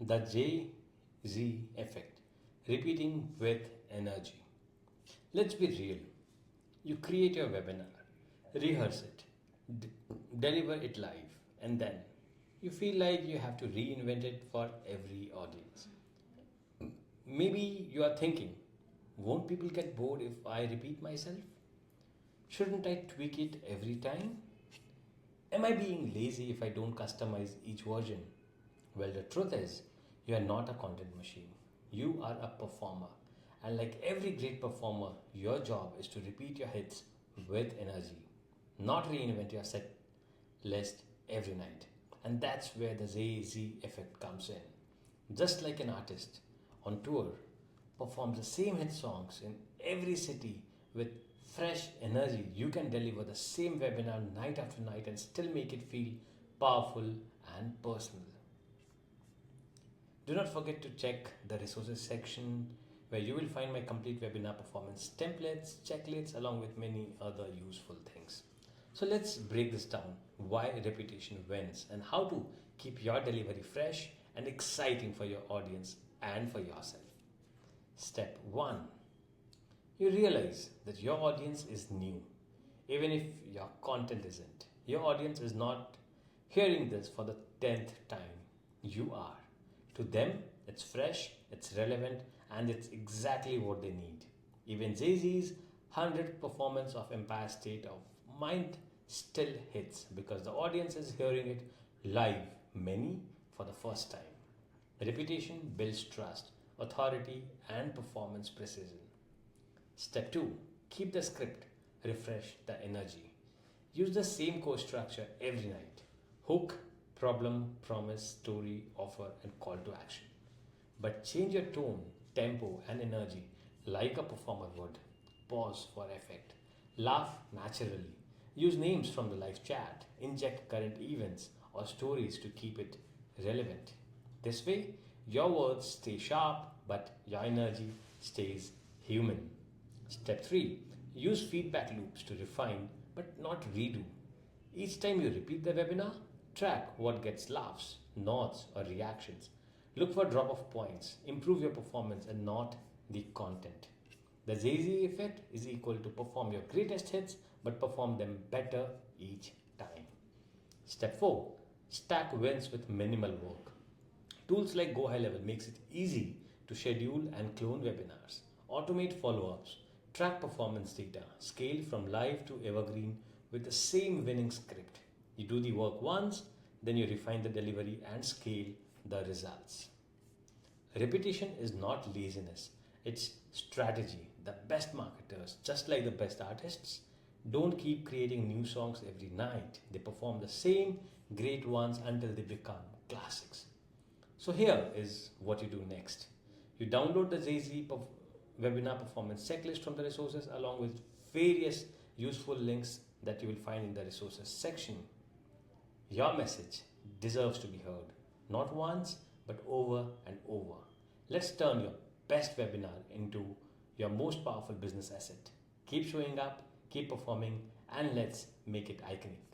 The J-Z effect, repeating with energy. Let's be real. You create your webinar, rehearse it, d- deliver it live, and then you feel like you have to reinvent it for every audience. Maybe you are thinking, won't people get bored if I repeat myself? Shouldn't I tweak it every time? Am I being lazy if I don't customize each version? Well, the truth is, you are not a content machine. You are a performer. And like every great performer, your job is to repeat your hits with energy, not reinvent your set list every night. And that's where the Z effect comes in. Just like an artist on tour performs the same hit songs in every city with fresh energy, you can deliver the same webinar night after night and still make it feel powerful and personal. Do not forget to check the resources section where you will find my complete webinar performance templates, checklists, along with many other useful things. So let's break this down, why repetition wins and how to keep your delivery fresh and exciting for your audience and for yourself. Step 1. You realize that your audience is new, even if your content isn't. Your audience is not hearing this for the 10th time. You are. To them, it's fresh, it's relevant, and it's exactly what they need. Even Jay-Z's 100th performance of Empire State of Mind still hits because the audience is hearing it live, many for the first time. Repetition builds trust, authority, and performance precision. Step 2. Keep the script, refresh the energy. Use the same course structure every night. Hook, problem, promise, story, offer, and call to action. But change your tone, tempo, and energy like a performer would. Pause for effect. Laugh naturally. Use names from the live chat. Inject current events or stories to keep it relevant. This way, your words stay sharp, but your energy stays human. Step 3. Use feedback loops to refine but not redo. Each time you repeat the webinar, track what gets laughs, nods, or reactions. Look for drop off points. Improve your performance and not the content. The Jay-Z effect is equal to perform your greatest hits but perform them better each time. Step 4. Stack wins with minimal work. Tools like Go High Level makes it easy to schedule and clone webinars, automate follow-ups, track performance data, scale from live to evergreen with the same winning script. You do the work once, then you refine the delivery and scale the results. Repetition is not laziness, it's strategy. The best marketers, just like the best artists, don't keep creating new songs every night. They perform the same great ones until they become classics. So here is what you do next. You download the Jay-Z webinar performance checklist from the resources along with various useful links that you will find in the resources section. Your message deserves to be heard, not once, but over and over. Let's turn your best webinar into your most powerful business asset. Keep showing up, keep performing, and let's make it iconic.